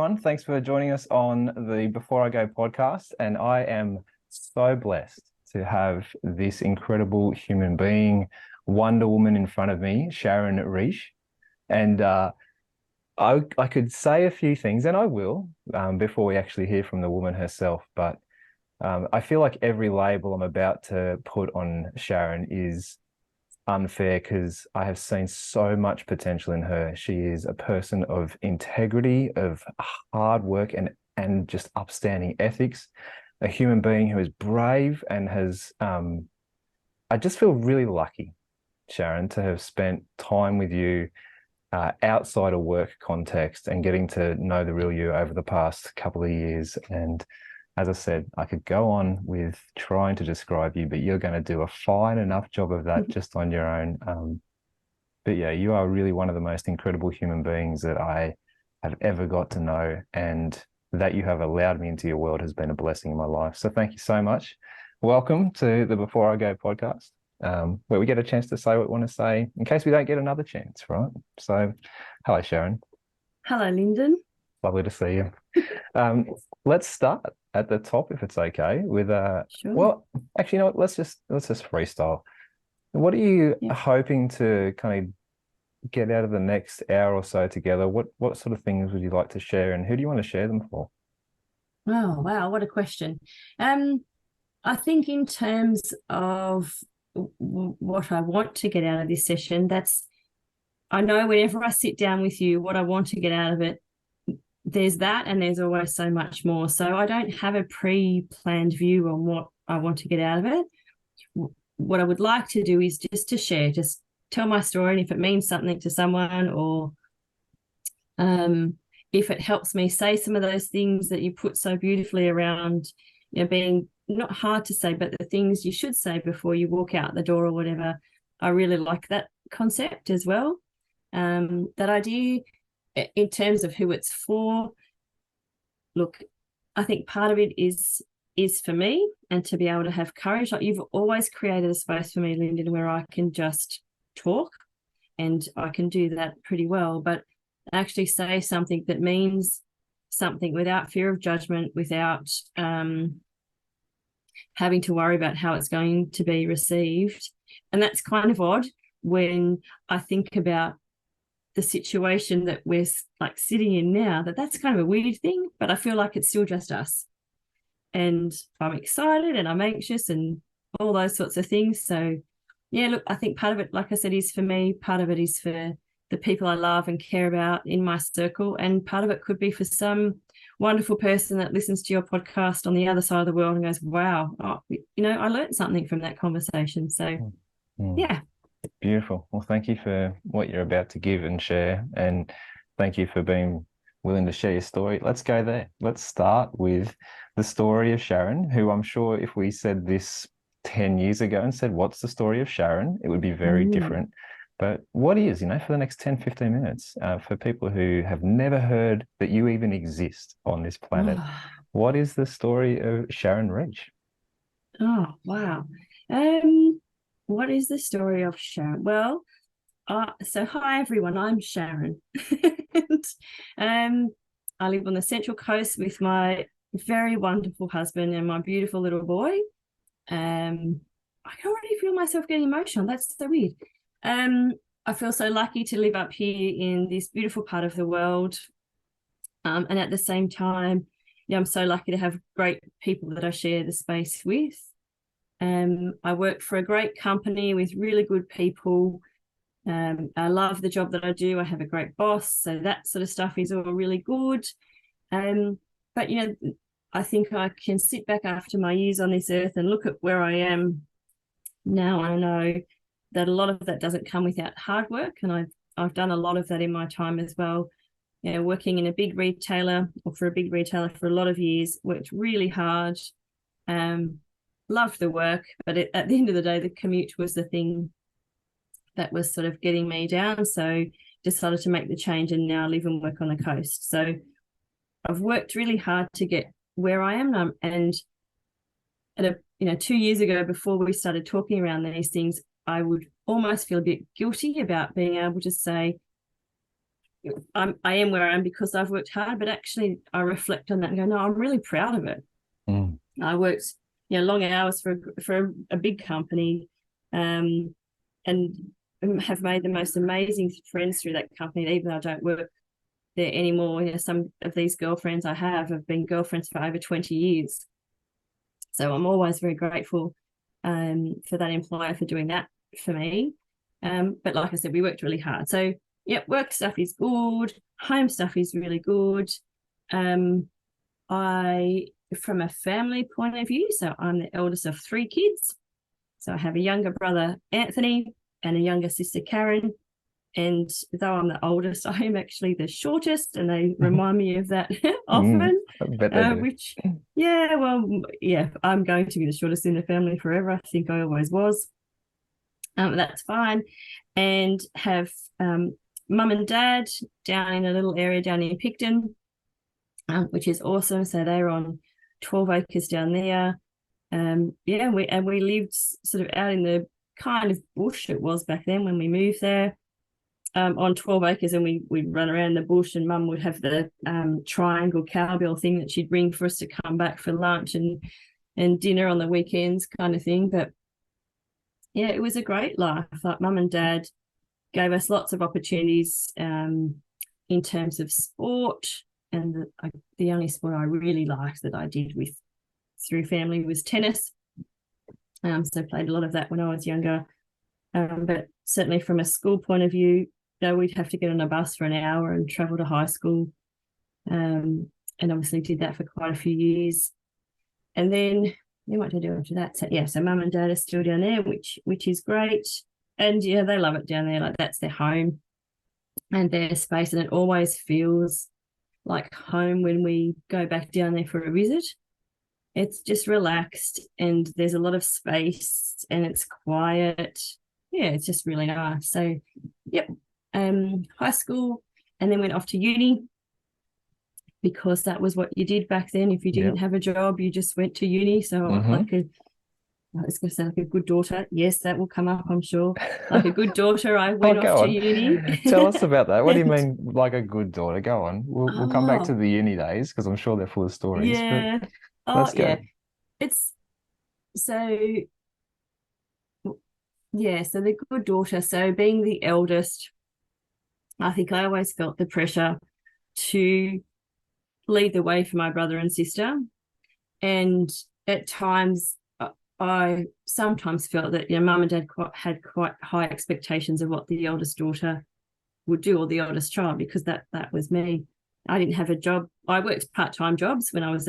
everyone. Thanks for joining us on the Before I Go podcast. And I am so blessed to have this incredible human being, Wonder Woman, in front of me, Sharon Rech. And I could say a few things, and I will, before we actually hear from the woman herself. But I feel like every label I'm about to put on Sharon is unfair because I have seen so much potential in her. She is a person of integrity, of hard work, and just upstanding ethics, a human being who is brave and has, I just feel really lucky, Sharon, to have spent time with you outside a work context and getting to know the real you over the past couple of years. And as I said, I could go on with trying to describe you, but you're going to do a fine enough job of that just on your own. But yeah, you are really one of the most incredible human beings that I have ever got to know, and that you have allowed me into your world has been a blessing in my life. So thank you so much. Welcome to the Before I Go podcast, where we get a chance to say what we want to say in case we don't get another chance, right? So hello, Sharon. Hello, Lynden. Lovely to see you. Let's start at the top, if it's okay, with Sure. well, actually, you know what? Let's just freestyle. What are you hoping to kind of get out of the next hour or so together? What sort of things would you like to share, and who do you want to share them for? Oh, wow, what a question. I think in terms of what I want to get out of this session, I know whenever I sit down with you, what I want to get out of it, there's that, and there's always so much more. So I don't have a pre-planned view on what I want to get out of it. What I would like to do is just to share, just tell my story, and if it means something to someone, or if it helps me say some of those things that you put so beautifully around, being not hard to say, but the things you should say before you walk out the door or whatever. I really like that concept as well. That idea in terms of who it's for. Look, I think part of it is for me, and to be able to have courage. Like, you've always created a space for me, Lynden, where I can just talk, and I can do that pretty well, but actually say something that means something without fear of judgment, without having to worry about how it's going to be received. And that's kind of odd when I think about the situation that we're like sitting in now, that's kind of a weird thing, but I feel like it's still just us. And I'm excited and I'm anxious and all those sorts of things. So yeah, look, I think part of it, like I said, is for me, part of it is for the people I love and care about in my circle, and part of it could be for some wonderful person that listens to your podcast on the other side of the world and goes, wow, I learned something from that conversation. So yeah. Beautiful. Well, thank you for what you're about to give and share, and thank you for being willing to share your story. Let's go there. Let's start with the story of Sharon, who I'm sure if we said this 10 years ago and said, what's the story of Sharon, it would be very different. But what is, for the next 10, 15 minutes, for people who have never heard that you even exist on this planet, what is the story of Sharon Rech? Oh, wow. What is the story of Sharon? Well, so hi everyone, I'm Sharon. And, I live on the Central Coast with my very wonderful husband and my beautiful little boy. I can already feel myself getting emotional. That's so weird. I feel so lucky to live up here in this beautiful part of the world. And at the same time, I'm so lucky to have great people that I share the space with. I work for a great company with really good people. I love the job that I do. I have a great boss, so that sort of stuff is all really good. But I think I can sit back after my years on this earth and look at where I am now. I know that a lot of that doesn't come without hard work, and I've done a lot of that in my time as well. Working in a big retailer, or for a big retailer for a lot of years, worked really hard. Loved the work, but at the end of the day, the commute was the thing that was sort of getting me down. So decided to make the change and now live and work on the coast. So I've worked really hard to get where I am now. And at 2 years ago, before we started talking around these things, I would almost feel a bit guilty about being able to say, I am where I am because I've worked hard, but actually I reflect on that and go, no, I'm really proud of it. I worked, long hours for a big company, and have made the most amazing friends through that company. Even though I don't work there anymore, some of these girlfriends I have been girlfriends for over 20 years. So I'm always very grateful for that employer for doing that for me. But like I said, we worked really hard. So work stuff is good. Home stuff is really good. From a family point of view, so I'm the eldest of 3 kids. So I have a younger brother, Anthony, and a younger sister, Karen. And though I'm the oldest, I am actually the shortest, and they remind me of that often. I bet they do. Which, I'm going to be the shortest in the family forever. I think I always was. That's fine. And have mum and dad down in a little area down in Picton, which is awesome. So they're on 12 acres down there. We lived sort of out in the kind of bush it was back then when we moved there, on 12 acres, and we'd run around the bush, and mum would have the triangle cowbell thing that she'd bring for us to come back for lunch and dinner on the weekends kind of thing. But it was a great life. Like, mum and dad gave us lots of opportunities in terms of sport, and the only sport I really liked that I did through family was tennis. So played a lot of that when I was younger. But certainly from a school point of view, we'd have to get on a bus for an hour and travel to high school. And obviously did that for quite a few years. And then what did I do after that? So mum and dad are still down there, which is great. And they love it down there. Like, that's their home and their space. And it always feels like home when we go back down there for a visit. It's just relaxed, and there's a lot of space, and it's quiet. It's just really nice. So high school, and then went off to uni, because that was what you did back then. If you didn't have a job, you just went to uni. So I was going to sound like a good daughter. Yes, that will come up, I'm sure. Like a good daughter, I went off to uni. Tell us about that. What do you mean, like a good daughter? Go on. We'll come back to the uni days, because I'm sure they're full of stories. Yeah. Let's go. It's so the good daughter. So being the eldest, I think I always felt the pressure to lead the way for my brother and sister. And at times, I sometimes felt that mum and dad had quite high expectations of what the eldest daughter would do, or the eldest child, because that was me. I didn't have a job. I worked part-time jobs when I was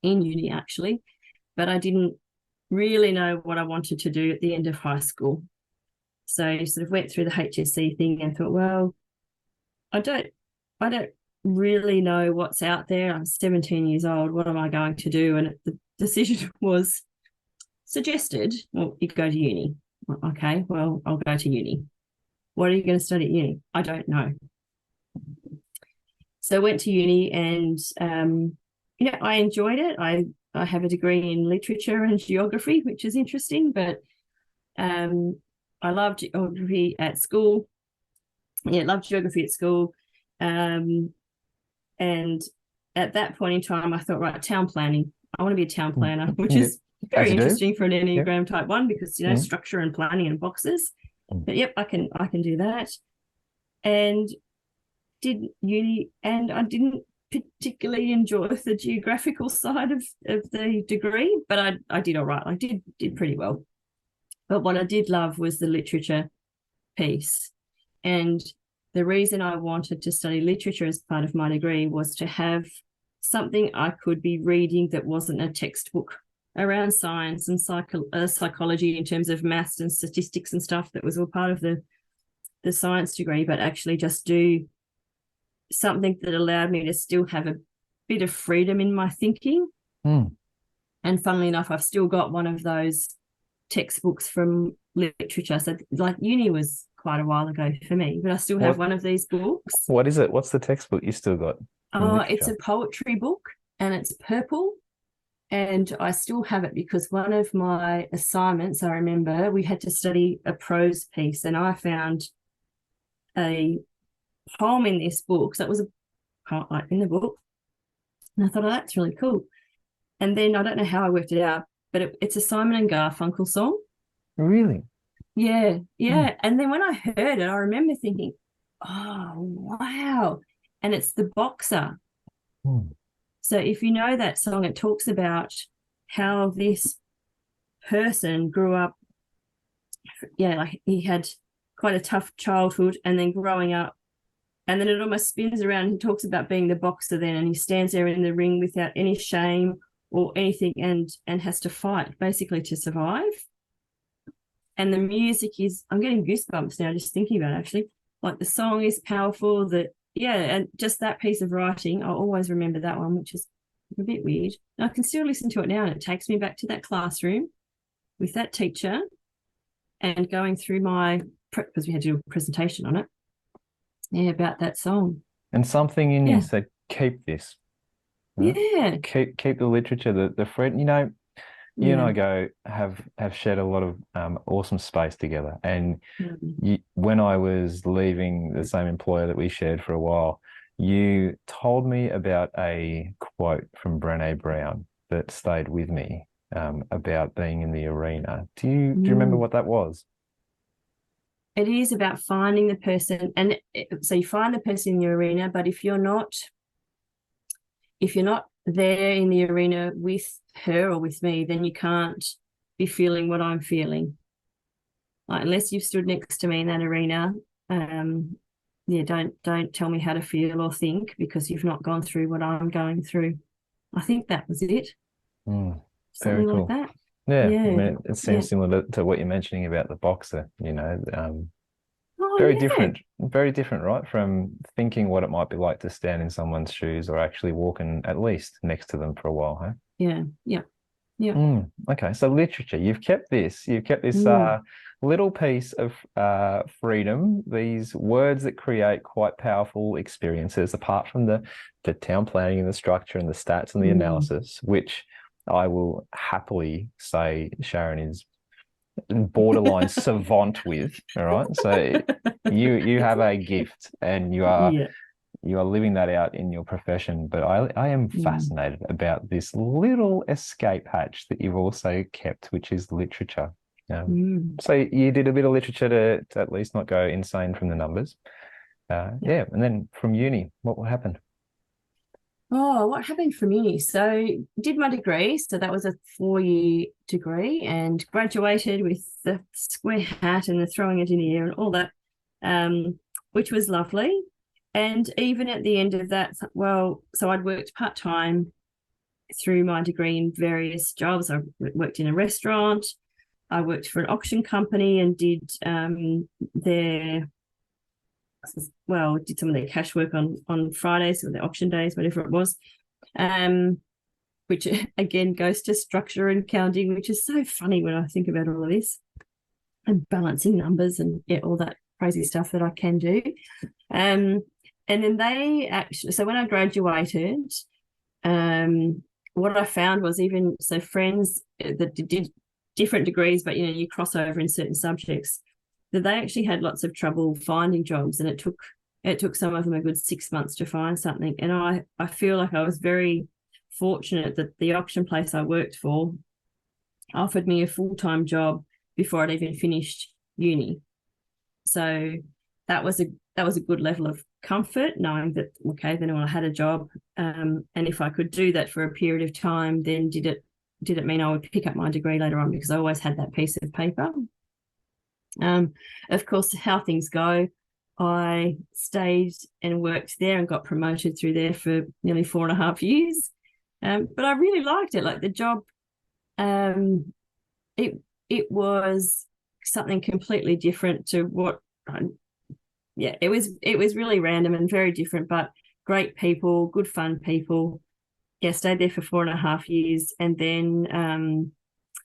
in uni, actually, but I didn't really know what I wanted to do at the end of high school. So I sort of went through the HSC thing and thought, well, I don't really know what's out there. I'm 17 years old. What am I going to do? And the decision was suggested, well, you go to uni. Okay, well, I'll go to uni. What are you going to study at uni? I don't know. So I went to uni, and I enjoyed it. I have a degree in literature and geography, which is interesting, but I loved geography at school. Loved geography at school. And at that point in time, I thought, right, town planning. I want to be a town planner, which is very interesting for an Enneagram type 1, because, structure and planning and boxes. But I can do that. And did uni, and I didn't particularly enjoy the geographical side of the degree, but I did all right. I did pretty well. But what I did love was the literature piece. And the reason I wanted to study literature as part of my degree was to have something I could be reading that wasn't a textbook around science and psychology, in terms of maths and statistics and stuff that was all part of the science degree, but actually just do something that allowed me to still have a bit of freedom in my thinking. And funnily enough, I've still got one of those textbooks from literature. So like uni was quite a while ago for me, but I still have one of these books. What is it? What's the textbook you still got? It's a poetry book, and it's purple. And I still have it because one of my assignments, I remember we had to study a prose piece, and I found a poem in this book. So it was a part like in the book. And I thought, oh, that's really cool. And then I don't know how I worked it out, but it's a Simon and Garfunkel song. Really? Yeah, yeah. And then when I heard it, I remember thinking, oh, wow. And it's The Boxer. Mm. So if you know that song, it talks about how this person grew up. Yeah, like he had quite a tough childhood and then growing up. And then it almost spins around. He talks about being the boxer then, and he stands there in the ring without any shame or anything and has to fight basically to survive. And the music is, I'm getting goosebumps now just thinking about it, actually. Like the song is powerful, and just that piece of writing, I'll always remember that one, which is a bit weird. And I can still listen to it now, and it takes me back to that classroom with that teacher and going through because we had to do a presentation on it. Yeah, about that song. And something in you said, keep this. Right? Yeah. Keep the literature, the friend, you and I have shared a lot of awesome space together. And when I was leaving the same employer that we shared for a while, you told me about a quote from Brené Brown that stayed with me about being in the arena. Do you remember what that was? It is about finding the person, and so you find the person in the arena, but if you're not there in the arena with her or with me, then you can't be feeling what I'm feeling. Like, unless you've stood next to me in that arena, don't tell me how to feel or think, because you've not gone through what I'm going through. I think that was it. Something like that. Yeah, I mean, it seems similar to what you're mentioning about the boxer, very different, right? From thinking what it might be like to stand in someone's shoes or actually walking at least next to them for a while, huh? Yeah. Okay, so literature, you've kept this little piece of freedom, these words that create quite powerful experiences, apart from the town planning and the structure and the stats and the analysis, which I will happily say Sharon is borderline savant with. All right, so you have a gift, and you are living that out in your profession. But I am fascinated about this little escape hatch that you've also kept, which is literature. So you did a bit of literature to at least not go insane from the numbers. And then from uni, what happened? Oh, what happened from uni? So did my degree. So that was a 4-year degree, and graduated with the square hat and the throwing it in the air and all that, which was lovely. And even at the end of that, so I'd worked part-time through my degree in various jobs. I worked in a restaurant. I worked for an auction company and did did some of their cash work on Fridays or the auction days, whatever it was, which again goes to structure and counting, which is so funny when I think about all of this and balancing numbers and all that crazy stuff that I can do. And then so when I graduated, what I found was friends that did different degrees, but you cross over in certain subjects, that they actually had lots of trouble finding jobs, and it took some of them a good 6 months to find something. And I feel like I was very fortunate that the auction place I worked for offered me a full-time job before I'd even finished uni. So that was a good level of comfort, knowing that then I had a job, and if I could do that for a period of time, then did it mean I would pick up my degree later on, because I always had that piece of paper. Of course, how things go, I stayed and worked there and got promoted through there for nearly 4.5 years. But I really liked it. Like the job, it was something completely different to what it was really random and very different, but great people, good fun people. Stayed there for 4.5 years, and then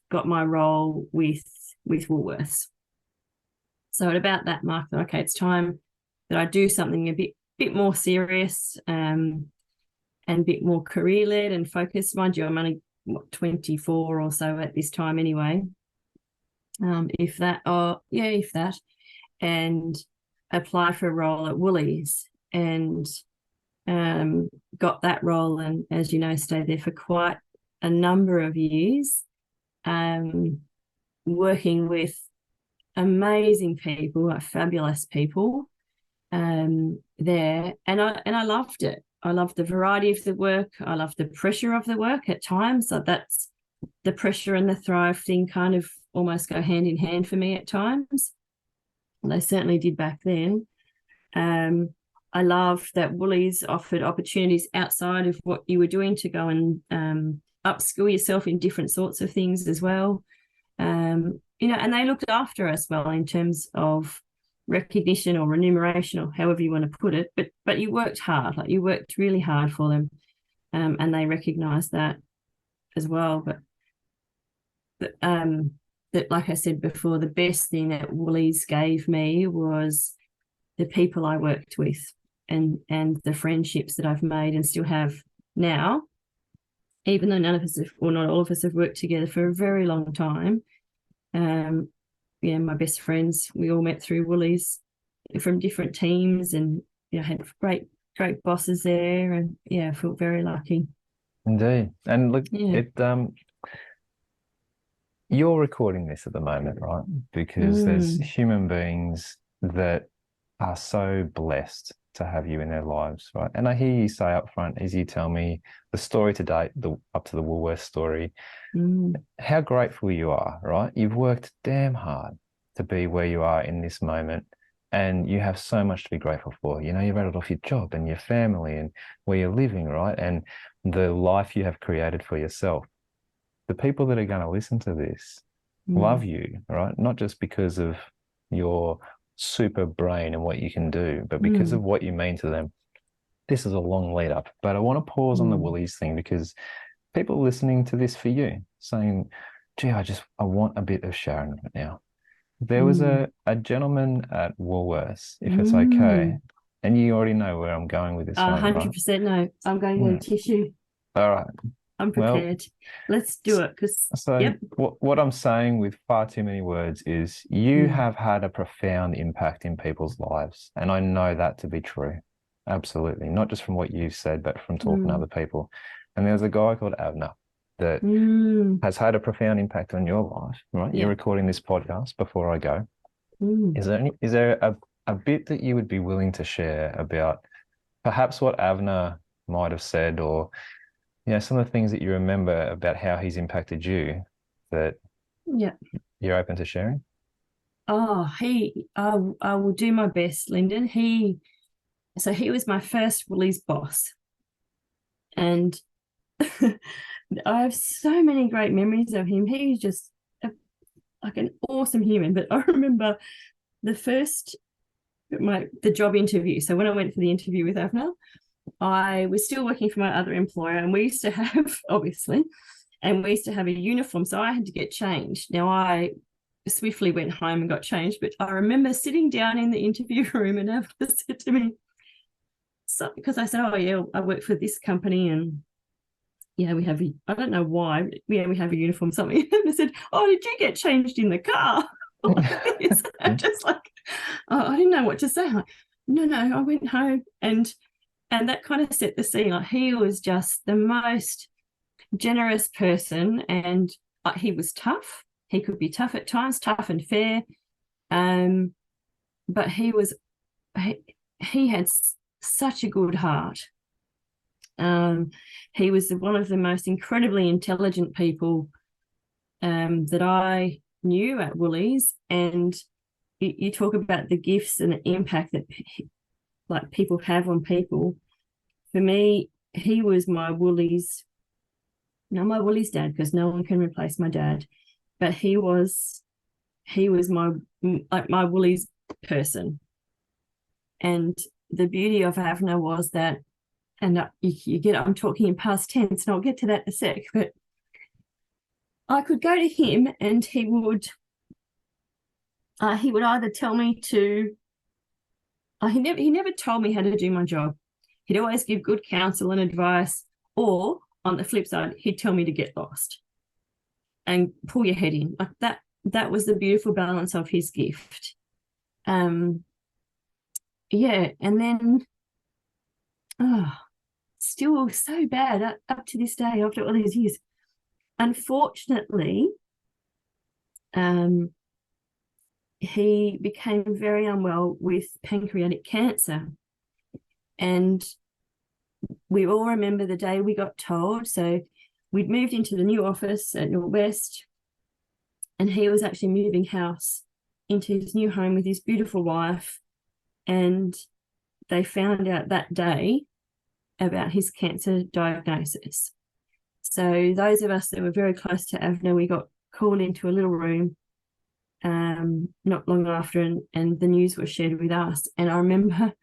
got my role with Woolworths. So at about that mark, okay, it's time that I do something a bit more serious, and a bit more career-led and focused. Mind you, I'm only 24 or so at this time anyway. If that. And apply for a role at Woolies and got that role, and as you know, stayed there for quite a number of years, working with amazing people, like fabulous people there, and I loved it. I loved the variety of the work. I loved the pressure of the work at times. So that's the pressure and the thrive thing kind of almost go hand in hand for me at times. And they certainly did back then. I loved that Woolies offered opportunities outside of what you were doing to go and upskill yourself in different sorts of things as well. And they looked after us well in terms of recognition or remuneration or however you want to put it. But you worked hard, like you worked really hard for them, and they recognised that as well. But that, like I said before, the best thing that Woolies gave me was the people I worked with and the friendships that I've made and still have now, even though none of us have, or not all of us have worked together for a very long time. My best friends, we all met through Woolies from different teams, and had great bosses there, and I felt very lucky. Indeed. And look, you're recording this at the moment, right? Because there's human beings that are so blessed to have you in their lives, right? And I hear you say up front, as you tell me the story to date, up to the Woolworths story, how grateful you are, right? You've worked damn hard to be where you are in this moment, and you have so much to be grateful for. You rattled off your job and your family and where you're living, right? And the life you have created for yourself. The people that are going to listen to this love you, right? Not just because of your super brain and what you can do, but because of what you mean to them. This is a long lead up, but I want to pause on the Woolies thing, because people listening to this for you saying, gee, I want a bit of Sharon right now. There was a gentleman at Woolworths, if it's okay, and you already know where I'm going with this. 100% right? No, I'm going to tissue. All right. I'm prepared. Let's do it. What I'm saying with far too many words is you have had a profound impact in people's lives. And I know that to be true. Absolutely. Not just from what you've said, but from talking to other people. And there's a guy called Avner that has had a profound impact on your life, right? Yeah. You're recording this podcast before I go. Is there a bit that you would be willing to share about perhaps what Avner might have said, or some of the things that you remember about how he's impacted you that you're open to sharing? Oh, I will do my best, Lynden. He was my first Woolies boss. And I have so many great memories of him. He's just like an awesome human. But I remember the job interview. So when I went for the interview with Avner, I was still working for my other employer, and we used to have, obviously, a uniform, so I had to get changed. Now, I swiftly went home and got changed, but I remember sitting down in the interview room, and Avner said to me, because I said, oh, yeah, I work for this company, and we have I don't know why, but we have a uniform, something. And I said, oh, did you get changed in the car? I'm just like, I didn't know what to say. I'm like, no, I went home, and that kind of set the scene. Like, he was just the most generous person, and he was tough. He could be tough at times, tough and fair. But he had such a good heart. He was one of the most incredibly intelligent people that I knew at Woolies. And you talk about the gifts and the impact that people have on people. For me, he was my Woolies, not my Woolies dad, because no one can replace my dad, but he was my Woolies person. And the beauty of Avner was that, and I'm talking in past tense, and I'll get to that in a sec, but I could go to him and he would either tell me to, he never told me how to do my job. He'd always give good counsel and advice, or on the flip side, he'd tell me to get lost and pull your head in. Like that was the beautiful balance of his gift. yeah, and then still so bad up to this day after all these years. Unfortunately, he became very unwell with pancreatic cancer. And we all remember the day we got told. So we'd moved into the new office at Northwest, and he was actually moving house into his new home with his beautiful wife. And they found out that day about his cancer diagnosis. So those of us that were very close to Avner, we got called into a little room not long after, and the news was shared with us. And I remember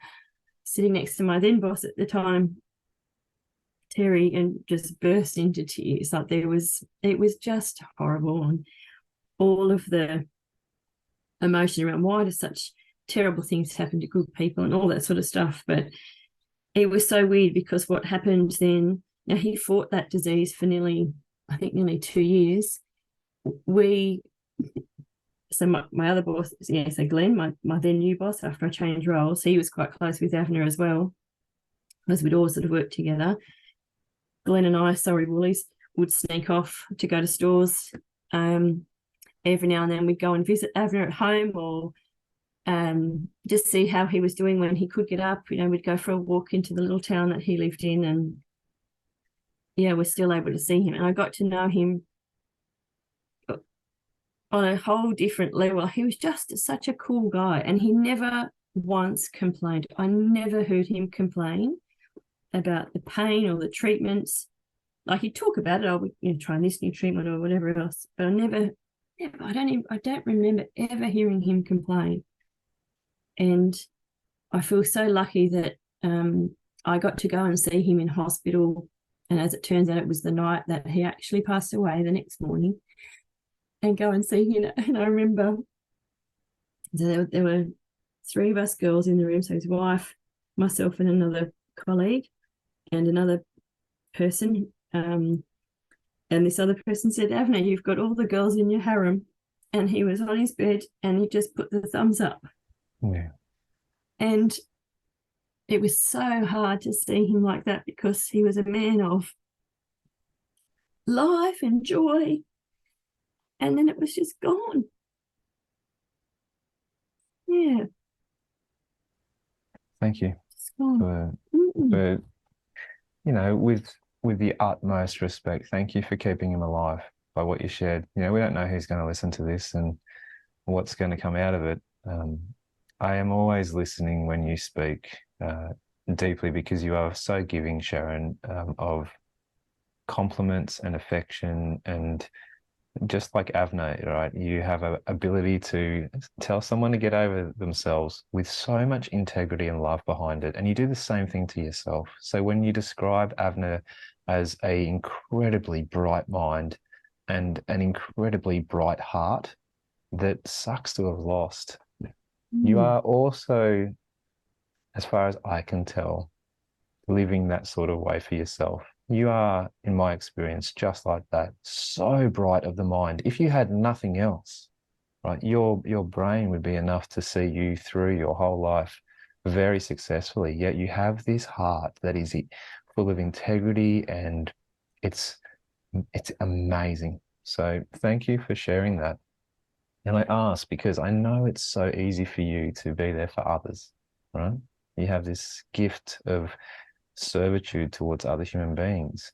sitting next to my then boss at the time, Terry, and just burst into tears. Like it was just horrible, and all of the emotion around why do such terrible things happen to good people and all that sort of stuff. But it was so weird because what happened then, now he fought that disease for nearly 2 years. So my other boss, so Glenn, my then new boss, after I changed roles, he was quite close with Avner as well, because we'd all sort of worked together. Glenn and I, sorry woolies, would sneak off to go to stores. Every now and then we'd go and visit Avner at home, or just see how he was doing when he could get up. We'd go for a walk into the little town that he lived in, and we're still able to see him. And I got to know him on a whole different level. He was just such a cool guy, and he never once complained. I never heard him complain about the pain or the treatments. Like he'd talk about it, I'll try this new treatment or whatever else, but I don't remember ever hearing him complain. And I feel so lucky that I got to go and see him in hospital. And as it turns out, it was the night that he actually passed away, the next morning, and go and see him. And I remember there were 3 of us girls in the room, so his wife, myself, and another colleague, and another person. And this other person said, Avner, you've got all the girls in your harem. And he was on his bed, and he just put the thumbs up. Yeah. And it was so hard to see him like that, because he was a man of life and joy. And then it was just gone. Yeah. Thank you It's gone. for with the utmost respect. Thank you for keeping him alive by what you shared. We don't know who's going to listen to this and what's going to come out of it. I am always listening when you speak deeply, because you are so giving, Sharon, of compliments and affection, and just like Avner, right? You have an ability to tell someone to get over themselves with so much integrity and love behind it. And you do the same thing to yourself. So when you describe Avner as an incredibly bright mind and an incredibly bright heart that sucks to have lost, you are also, as far as I can tell, living that sort of way for yourself. You are, in my experience, just like that, so bright of the mind. If you had nothing else, right, your brain would be enough to see you through your whole life very successfully. Yet you have this heart that is full of integrity, and it's amazing. So thank you for sharing that. And I ask because I know it's so easy for you to be there for others, right? You have this gift of servitude towards other human beings.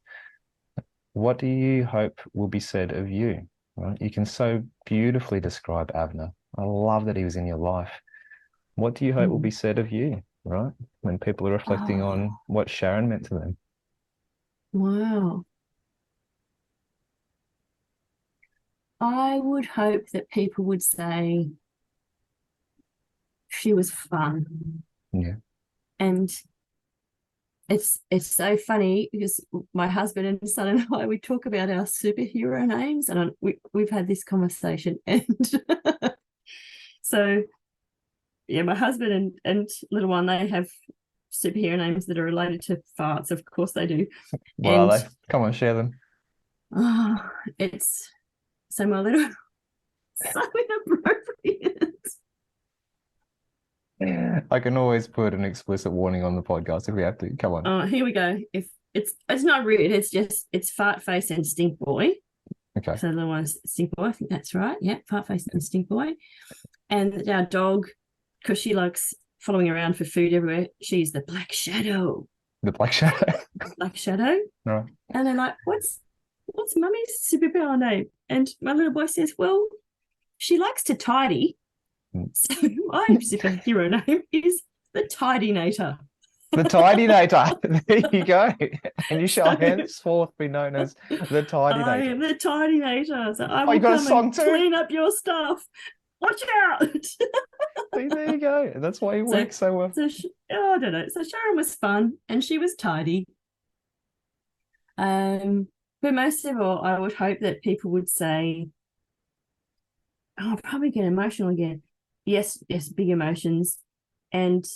What do you hope will be said of you, right? You can so beautifully describe Avner. I love that he was in your life. What do you hope will be said of you, right? When people are reflecting on what Sharon meant to them. Wow. I would hope that people would say she was fun. Yeah. And it's so funny, because my husband and son and I, we talk about our superhero names, and we've had this conversation. And so, my husband and little one, they have superhero names that are related to farts. Of course they do. Well, come on, share them. It's so my little so inappropriate. I can always put an explicit warning on the podcast if we have to. Come on. Oh, here we go. If it's not rude, it's fart face and stink boy. Okay. So the one is stink boy. I think that's right. Yeah, fart face and stink boy. And our dog, because she likes following around for food everywhere, she's the black shadow. The black shadow. Black shadow. Right. And they're like, what's mummy's superpower name? And my little boy says, well, she likes to tidy. So my superhero name is the Tidinator. The Tidinator. There you go. And you shall henceforth be known as the Tidinator. I am the Tidinator. So I will you got a come song and too? clean up your stuff. Watch out. See, there you go. That's why you work so well. So I don't know. So Sharon was fun and she was tidy. But most of all, I would hope that people would say, I'll probably get emotional again. Yes, big emotions. And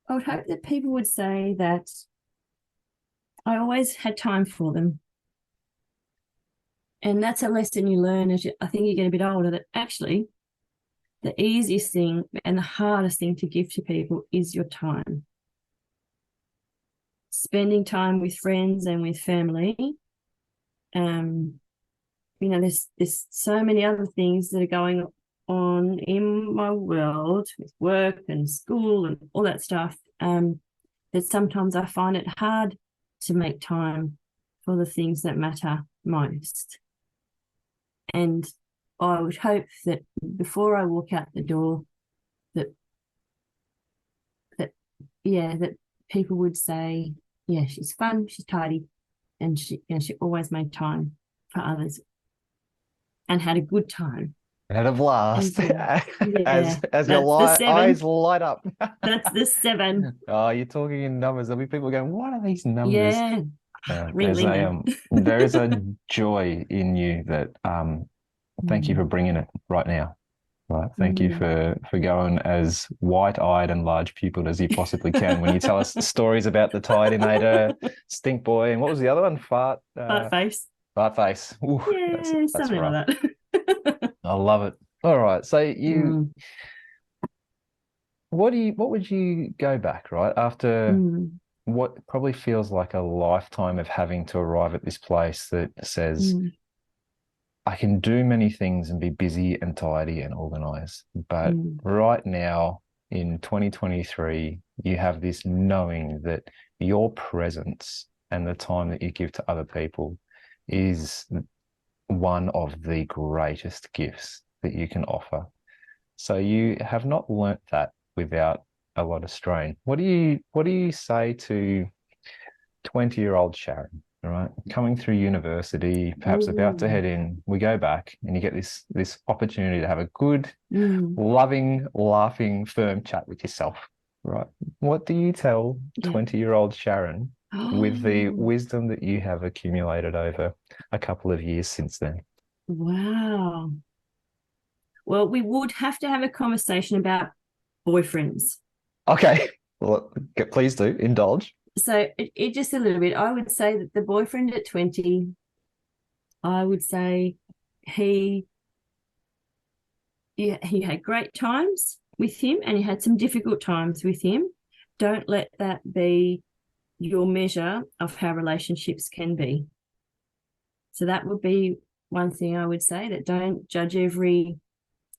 I would hope that people would say that I always had time for them. And that's a lesson you learn as I think you get a bit older, that actually the easiest thing and the hardest thing to give to people is your time. Spending time with friends and with family. There's so many other things that are going on in my world with work and school and all that stuff, that sometimes I find it hard to make time for the things that matter most. And I would hope that before I walk out the door, that people would say, yeah, she's fun, she's tidy, and she always made time for others and had a good time. Had a blast. Yeah, as your eyes light up. That's the 7. Oh, you're talking in numbers. There'll be people going, what are these numbers? Yeah. There is a joy in you that thank you for bringing it right now. Right. Thank you for going as wide-eyed and large-pupiled as you possibly can when you tell us stories about the Tidinator, Stink Boy, and what was the other one? Fart face. Fart face. Ooh, yeah, that's something rough. like that. I love it. All right. So you what would you go back, right? After what probably feels like a lifetime of having to arrive at this place that says I can do many things and be busy and tidy and organized. But right now in 2023, you have this knowing that your presence and the time that you give to other people is one of the greatest gifts that you can offer. So you have not learnt that without a lot of strain. What do you say to 20-year-old Sharon? All right, coming through university, perhaps about to head in, we go back and you get this opportunity to have a good, loving, laughing, firm chat with yourself, right? What do you tell 20-year-old Sharon with the wisdom that you have accumulated over a couple of years since then? Wow. Well, we would have to have a conversation about boyfriends. Okay, well, please do, indulge. So it just a little bit. I would say that the boyfriend at 20, I would say he had great times with him and he had some difficult times with him. Don't let that be your measure of how relationships can be. So that would be one thing I would say, that don't judge every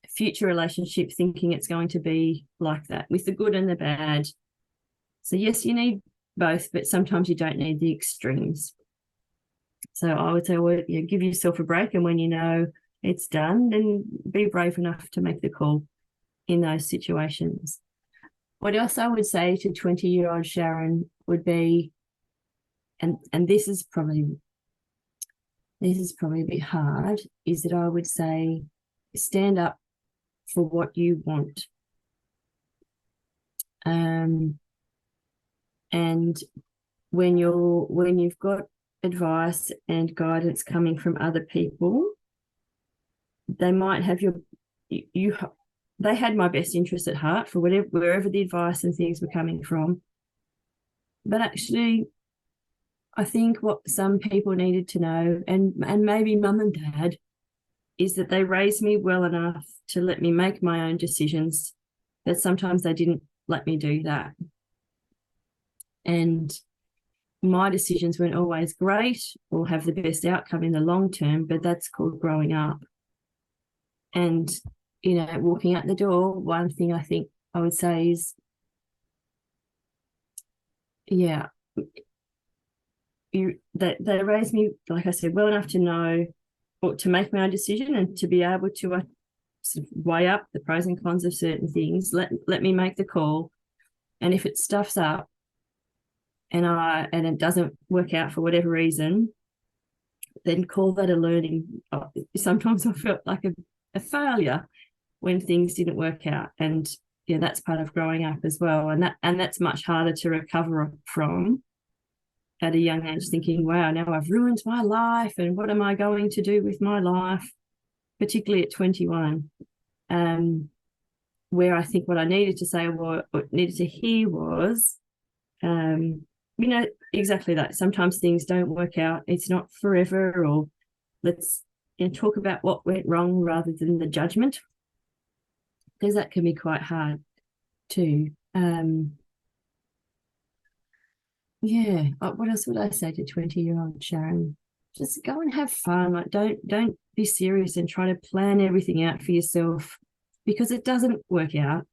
future relationship thinking it's going to be like that, with the good and the bad. So yes, you need both, but sometimes you don't need the extremes. So I would say, well, give yourself a break, and when you know it's done, then be brave enough to make the call in those situations. What else I would say to 20-year-old Sharon would be, and this is probably a bit hard, is that I would say stand up for what you want. And when you've got advice and guidance coming from other people, they might have they had my best interest at heart for wherever the advice and things were coming from. But actually, I think what some people needed to know, and maybe mum and dad, is that they raised me well enough to let me make my own decisions, but sometimes they didn't let me do that. And my decisions weren't always great or have the best outcome in the long term, but that's called growing up. And, walking out the door, one thing I think I would say is, that they raised me, like I said, well enough to know or to make my own decision and to be able to sort of weigh up the pros and cons of certain things. Let me make the call, and if it stuffs up and it doesn't work out for whatever reason, then call that a learning. Sometimes I felt like a failure when things didn't work out, and that's part of growing up as well, and that's much harder to recover from at a young age, thinking, wow, now I've ruined my life and what am I going to do with my life, particularly at 21, where I think what I needed to say or what needed to hear was, exactly that. Sometimes things don't work out. It's not forever, or let's talk about what went wrong rather than the judgment, because that can be quite hard too. What else would I say to 20-year-old Sharon? Just go and have fun. Like, don't be serious and try to plan everything out for yourself, because it doesn't work out.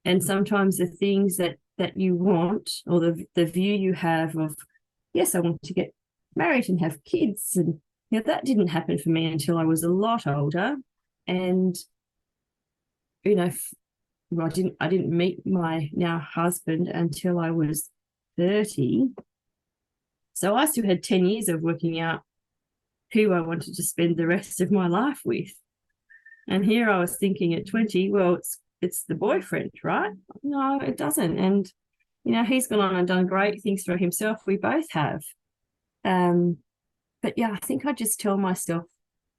And sometimes the things that you want, or the view you have of, yes, I want to get married and have kids, and that didn't happen for me until I was a lot older. And I didn't meet my now husband until I was 30. So I still had 10 years of working out who I wanted to spend the rest of my life with. And here I was thinking at 20, well, it's the boyfriend, right? No, it doesn't. And, he's gone on and done great things for himself. We both have. But I think I just tell myself,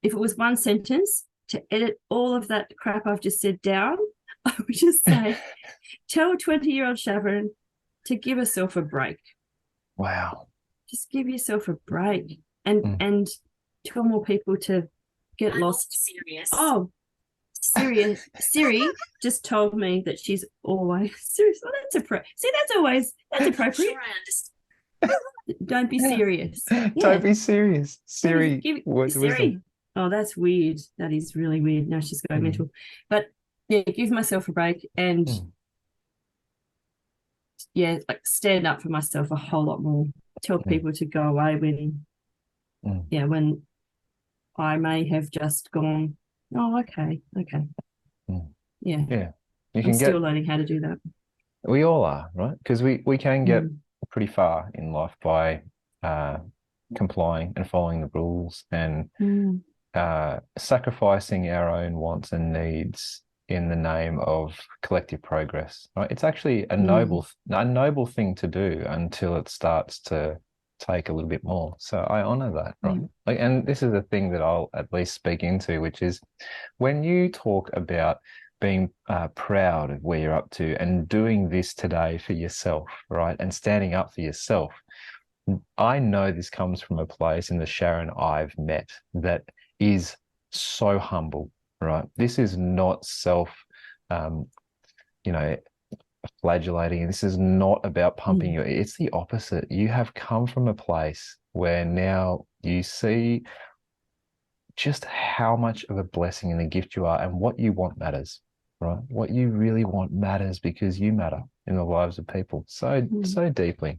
if it was one sentence, to edit all of that crap I've just said down, I would just say, tell 20-year-old Sharon to give herself a break. Wow. Just give yourself a break, and tell more people to get lost. Serious. Oh, serious. Siri just told me that she's always serious. Oh, that's appropriate. Sure, I understand. Don't be serious. Don't be serious. Siri. Siri. Oh, that's weird. That is really weird. Now she's going mental. But give myself a break and stand up for myself a whole lot more. Tell people to go away when I may have just gone, oh, okay. Yeah. I'm still learning how to do that. We all are, right? Because we can get pretty far in life by complying and following the rules and sacrificing our own wants and needs in the name of collective progress, right? It's actually a noble thing to do until it starts to take a little bit more. So I honor that, right? And this is the thing that I'll at least speak into, which is when you talk about being proud of where you're up to and doing this today for yourself, right? And standing up for yourself. I know this comes from a place in the Sharon I've met that is so humble, right? This is not flagellating. This is not about pumping you. It's the opposite. You have come from a place where now you see just how much of a blessing and a gift you are, and what you want matters, right? What you really want matters because you matter in the lives of people so deeply.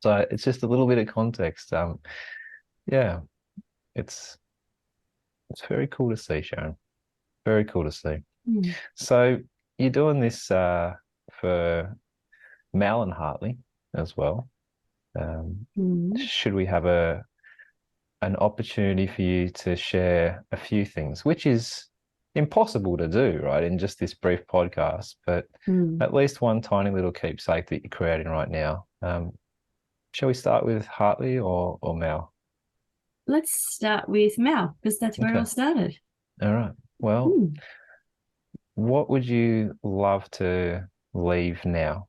So it's just a little bit of context. It's very cool to see, Sharon. Very cool to see. So you're doing this for Mal and Hartley as well. Should we have an opportunity for you to share a few things, which is impossible to do, right, in just this brief podcast, but at least one tiny little keepsake that you're creating right now. Shall we start with Hartley or Mal? Let's start with Mal, because that's where it all started. All right. Well, what would you love to leave now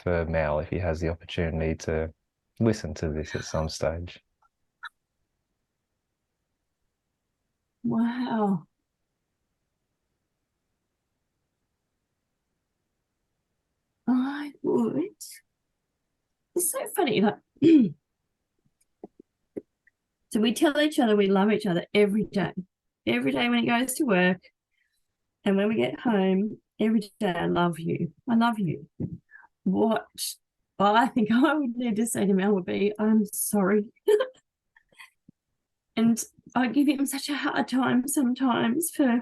for Mal if he has the opportunity to listen to this at some stage? Wow. would. It's so funny. Like, so we tell each other we love each other every day. Every day when he goes to work and when we get home, every day, I love you. I love you. What I think I would need to say to Mel would be, I'm sorry. And I give him such a hard time sometimes for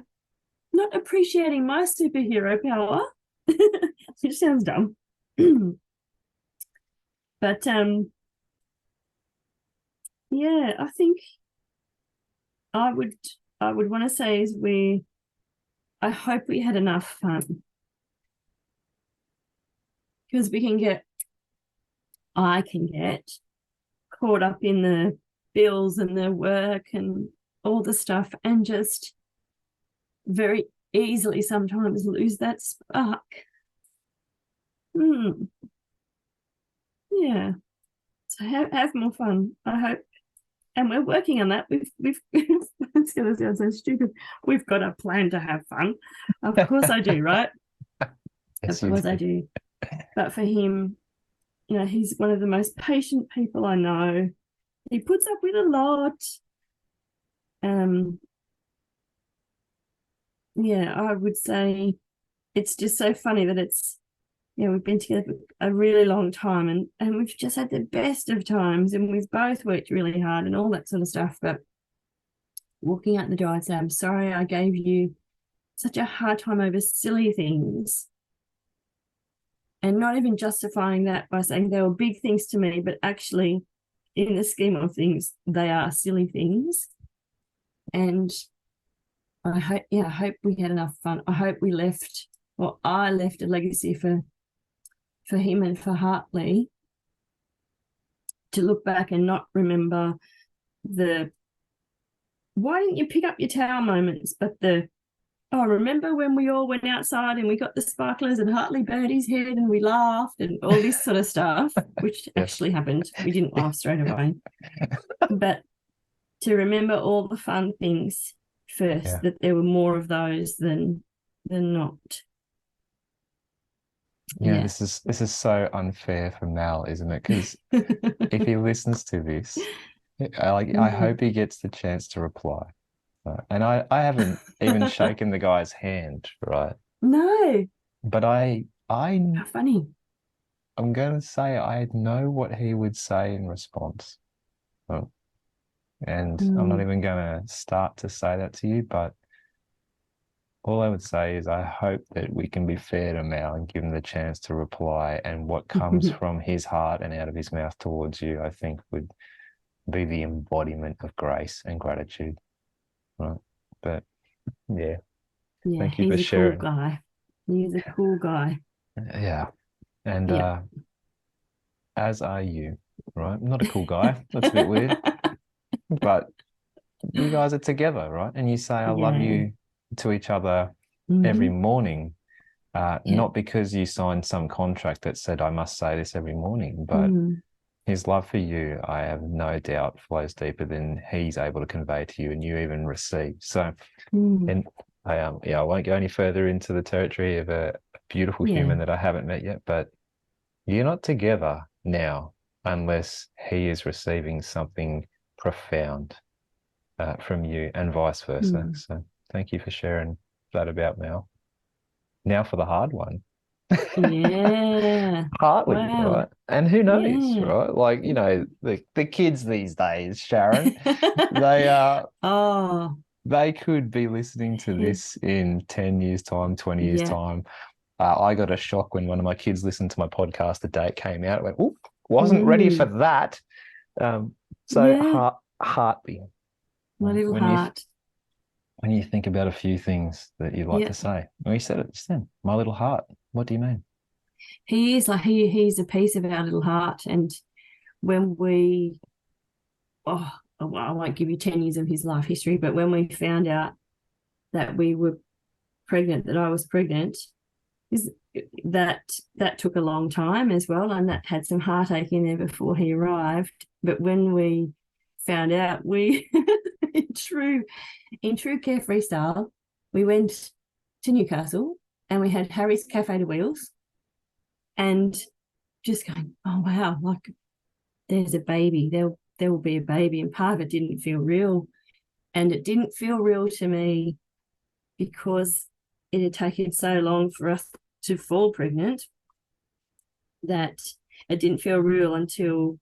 not appreciating my superhero power, which sounds dumb. But yeah, I think I would want to say is I hope we had enough fun, because I can get caught up in the bills and the work and all the stuff and just very easily sometimes lose that spark. Yeah. So have more fun, I hope. And we're working on that. We've it's gonna sound so stupid. We've got a plan to have fun. Of course I do, right? Yes, of course I do. But for him, he's one of the most patient people I know. He puts up with a lot. Yeah, I would say it's just so funny that we've been together for a really long time and we've just had the best of times and we've both worked really hard and all that sort of stuff. But walking out the door, I'd say, I'm sorry I gave you such a hard time over silly things. And not even justifying that by saying they were big things to me, but actually, in the scheme of things, they are silly things. And I hope we had enough fun. I hope I left a legacy for him and for Hartley to look back and not remember the why didn't you pick up your towel moments, but remember when we all went outside and we got the sparklers and Hartley burned his head and we laughed and all this sort of stuff, which actually happened. We didn't laugh straight away. But to remember all the fun things first, that there were more of those than not. Yeah, this is so unfair for Mal, isn't it? Because if he listens to this, I hope he gets the chance to reply. And I haven't even shaken the guy's hand, right? No. But how funny. I'm going to say I know what he would say in response. And I'm not even going to start to say that to you, but all I would say is I hope that we can be fair to Mal and give him the chance to reply, and what comes from his heart and out of his mouth towards you, I think would be the embodiment of grace and gratitude. Right. But yeah. Thank you for sharing. He's a cool guy. He's a cool guy. Yeah. And as are you, right? I'm not a cool guy. That's a bit weird. But you guys are together, right? And you say I love you to each other every morning. Not because you signed some contract that said I must say this every morning, but his love for you, I have no doubt, flows deeper than he's able to convey to you and you even receive. So, and I won't go any further into the territory of a beautiful human that I haven't met yet, but you're not together now unless he is receiving something profound from you and vice versa. So thank you for sharing that about Mel. Now for the hard one. Yeah. Partly, right? And who knows, right? Like, the kids these days, Sharon, they could be listening to this in 10 years' time, 20 years' time. I got a shock when one of my kids listened to my podcast the day it came out. It went, "Oop, wasn't ready for that." Heartbeat. My little heart. When you think about a few things that you'd like to say, well, you said it just then. My little heart. What do you mean? He is like he's a piece of our little heart, and when we, I won't give you 10 years of his life history, but when we found out that we were pregnant, that I was pregnant, that took a long time as well, and that had some heartache in there before he arrived. But when we found out, we in true carefree style, we went to Newcastle and we had Harry's Cafe de Wheels, and just going, oh wow, like there's a baby, there will be a baby. And part of it didn't feel real. And it didn't feel real to me because it had taken so long for us to fall pregnant that it didn't feel real until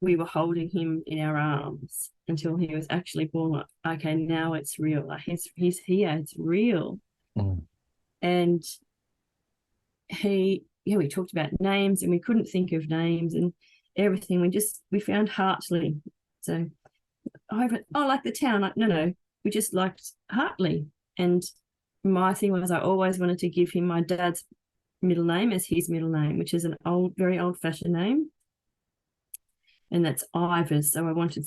we were holding him in our arms, until he was actually born. Like, okay, now it's real. Like he's here, it's real. Mm. And we talked about names and we couldn't think of names and everything. We found Hartley. So like the town, like no, we just liked Hartley. And my thing was I always wanted to give him my dad's middle name as his middle name, which is very old-fashioned name, and that's Ivers. So I wanted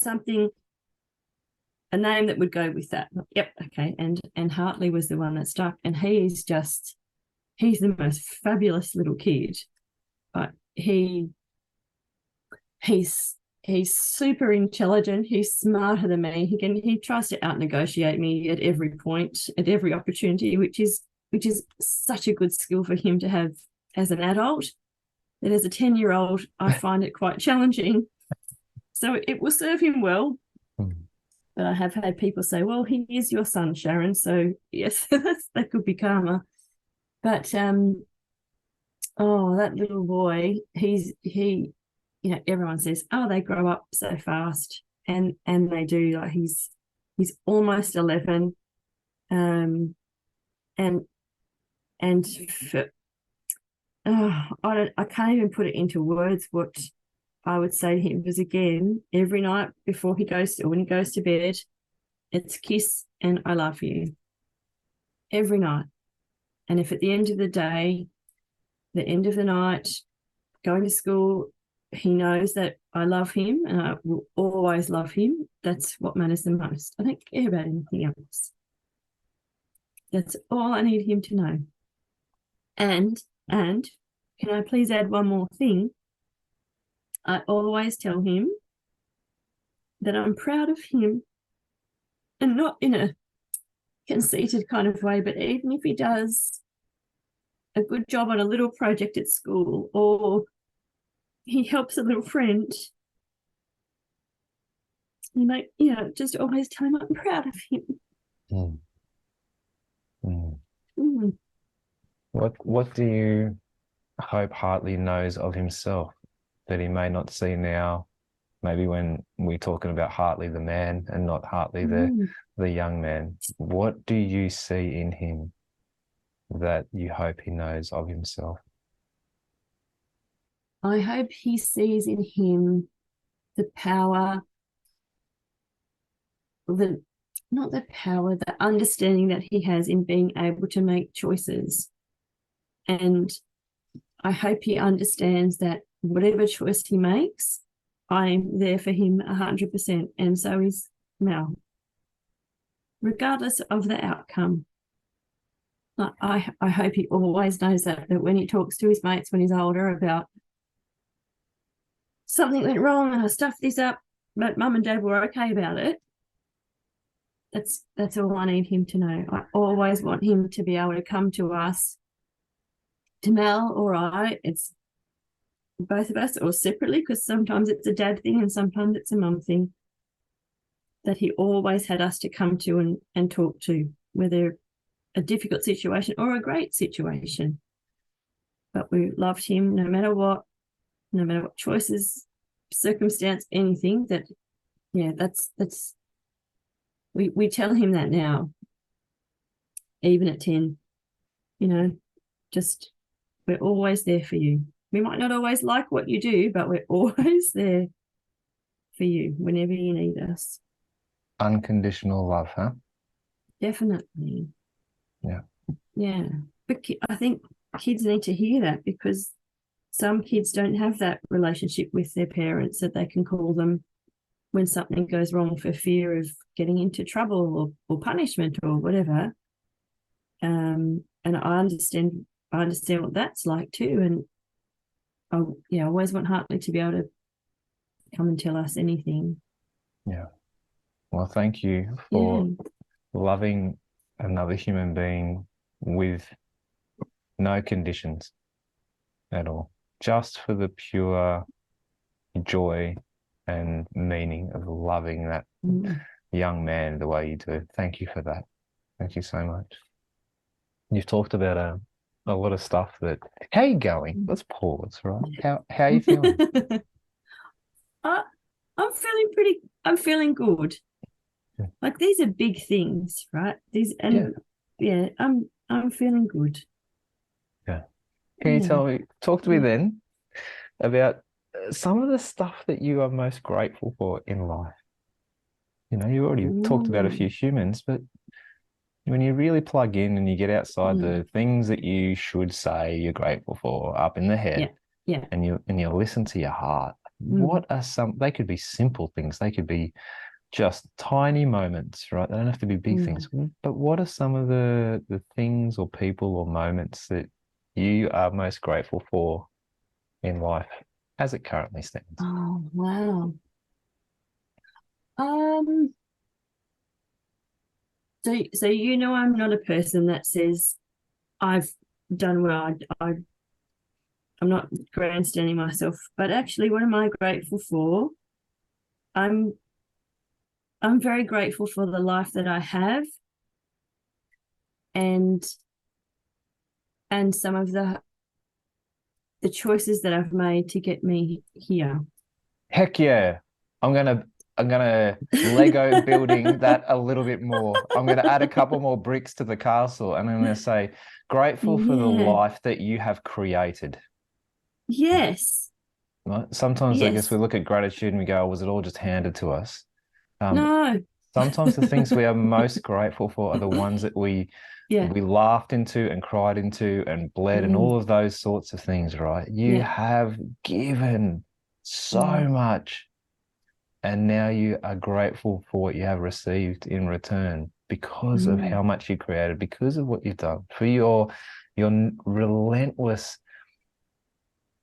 a name that would go with that. Yep, okay. And Hartley was the one that stuck, and he's the most fabulous little kid. But he's super intelligent. He's smarter than me. He tries to out-negotiate me at every point, at every opportunity, which is such a good skill for him to have as an adult. That as a 10-year-old, I find it quite challenging. So it will serve him well. But I have had people say, well, he is your son, Sharon. So yes, that could be karma. But that little boy, everyone says, oh, they grow up so fast, and they do. Like he's almost 11, and I can't even put it into words what I would say to him, because again, every night when he goes to bed, it's kiss and I love you every night. And if at the end of the day, the end of the night, going to school, he knows that I love him and I will always love him, that's what matters the most. I don't care about anything else. That's all I need him to know. And can I please add one more thing? I always tell him that I'm proud of him, and not in a conceited kind of way, but even if he does a good job on a little project at school or he helps a little friend, just always tell him I'm proud of him. Mm. Mm. Mm. What do you hope Hartley knows of himself that he may not see now? Maybe when we're talking about Hartley the man and not Hartley the young man. What do you see in him that you hope he knows of himself? I hope he sees in him the power, the understanding that he has in being able to make choices. And I hope he understands that whatever choice he makes, I'm there for him 100%. And so is Mel, regardless of the outcome. I hope he always knows that when he talks to his mates when he's older about something went wrong and I stuffed this up, but mum and dad were okay about it. That's all I need him to know. I always want him to be able to come to us, to Mel or I, it's both of us, or separately, because sometimes it's a dad thing and sometimes it's a mum thing, that he always had us to come to and talk to, whether a difficult situation or a great situation. But we loved him no matter what choices, circumstance, anything. That's we tell him that now, even at 10, just we're always there for you. We might not always like what you do, but we're always there for you whenever you need us. Unconditional love, huh? Definitely. Yeah. But I think kids need to hear that, because some kids don't have that relationship with their parents that they can call them when something goes wrong for fear of getting into trouble or punishment or whatever. And I understand what that's like too. And I always want Hartley to be able to come and tell us anything. Yeah. Well, thank you for loving another human being with no conditions at all. just for the pure joy and meaning of loving that young man the way you do. Thank you for that. Thank you so much. You've talked about a lot of stuff that. How are you going? Let's pause, right? How are you feeling? I'm feeling good. Yeah. Like, these are big things, right? I'm feeling good. Yeah. Can you talk to me then about some of the stuff that you are most grateful for in life? You know, you already talked about a few humans, but when you really plug in and you get outside the things that you should say you're grateful for up in the head, and you listen to your heart, what are some? They could be simple things. They could be just tiny moments, right? They don't have to be big things. But what are some of the things or people or moments that you are most grateful for in life as it currently stands? Oh, wow. So I'm not a person that says I've done well. I'm not grandstanding myself, but actually, what am I grateful for? I'm very grateful for the life that I have, and some of the choices that I've made to get me here. Heck yeah. I'm gonna Lego building that a little bit more. I'm gonna add a couple more bricks to the castle, and I'm gonna say grateful for the life that you have created. Yes. Right? Sometimes I guess we look at gratitude and we go, oh, was it all just handed to us? No. Sometimes the things we are most grateful for are the ones that we laughed into and cried into and bled and all of those sorts of things, right? You have given so much, and now you are grateful for what you have received in return because of how much you created, because of what you've done, for your relentless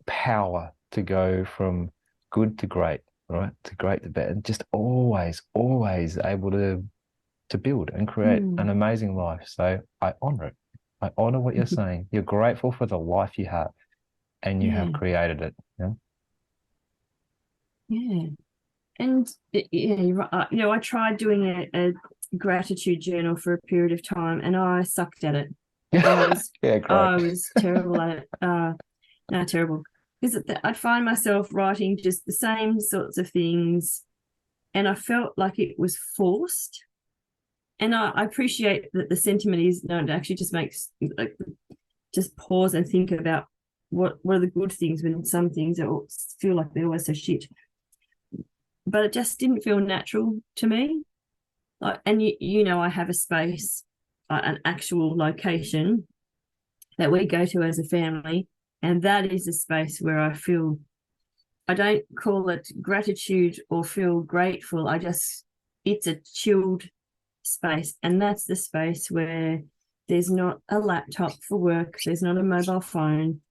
power to go from good to great, right? To great to better, and just always able to build and create an amazing life. So I honor it. I honor what you're saying. You're grateful for the life you have, and you have created it. Yeah. And I tried doing a gratitude journal for a period of time, and I sucked at it. I was terrible at it. No, terrible. Because I'd find myself writing just the same sorts of things, and I felt like it was forced. And I appreciate that the sentiment is, no, it actually just makes, like, just pause and think about what are the good things when some things feel like they're always so shit. But it just didn't feel natural to me. Like, and I have a space, an actual location that we go to as a family, and that is a space where I feel, I don't call it gratitude or feel grateful. It's a chilled space, and that's the space where there's not a laptop for work, there's not a mobile phone.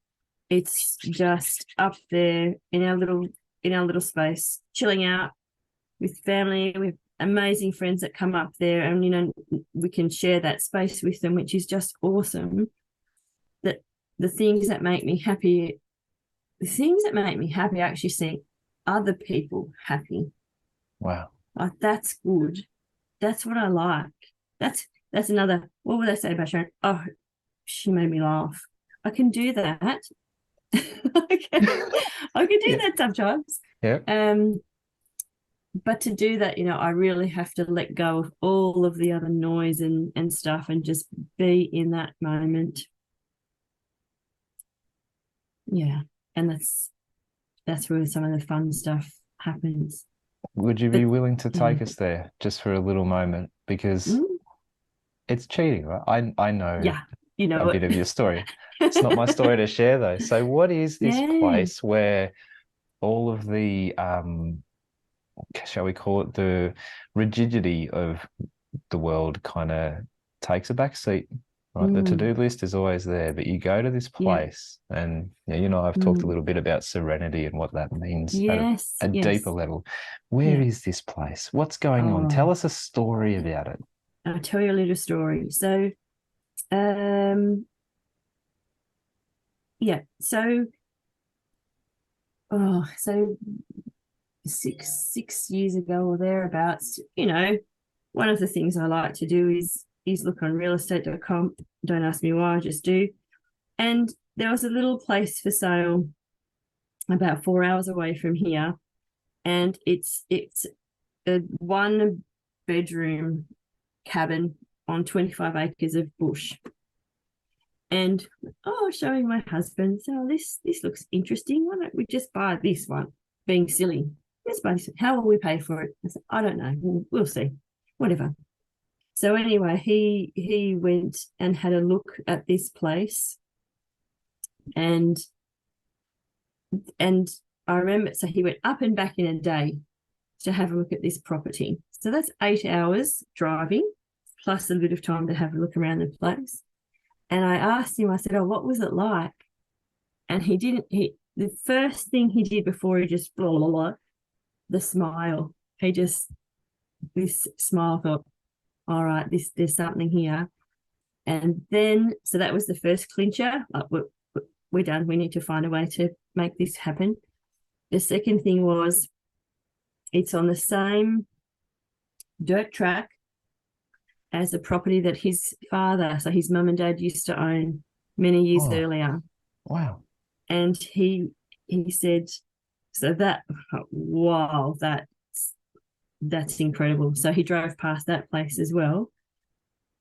It's just up there in our little space, chilling out with family, with amazing friends that come up there, and we can share that space with them, which is just awesome. That the things that make me happy actually seeing other people happy. Wow. Like, that's good. That's what I like. That's another, what would I say about Sharon? Oh, she made me laugh. I can do that. I can do that sometimes. Yeah. But to do that, I really have to let go of all of the other noise and stuff, and just be in that moment. Yeah. And that's where some of the fun stuff happens. Would you be willing to take us there just for a little moment? Because it's cheating, right? I know a bit of your story. It's not my story to share, though. So what is this place where all of the, shall we call it, the rigidity of the world kind of takes a back seat, right? The to-do list is always there, but you go to this place, and I've talked a little bit about serenity and what that means at a deeper level. Where is this place? What's going on? Tell us a story about it. I'll tell you a little story. So, so so six years ago or thereabouts, one of the things I like to do is look on realestate.com. Don't ask me why, I just do. And there was a little place for sale about 4 hours away from here, and it's a 1-bedroom cabin on 25 acres of bush. And showing my husband, so this looks interesting. Why don't we just buy this one? Being silly, just buy this. How will we pay for it? I said, I don't know. We'll see. Whatever. So anyway, he went and had a look at this place, and I remember, so he went up and back in a day to have a look at this property. So that's 8 hours driving, plus a bit of time to have a look around the place. And I asked him, I said, what was it like? And the first thing he did before he just blah, blah, blah, the smile. This smile, thought, all right, there's something here. And then, so that was the first clincher. Like, we're done. We need to find a way to make this happen. The second thing was, it's on the same dirt track as a property that his father, so his mum and dad, used to own many years earlier. Wow. And he said, so that, wow, that's incredible. So he drove past that place as well.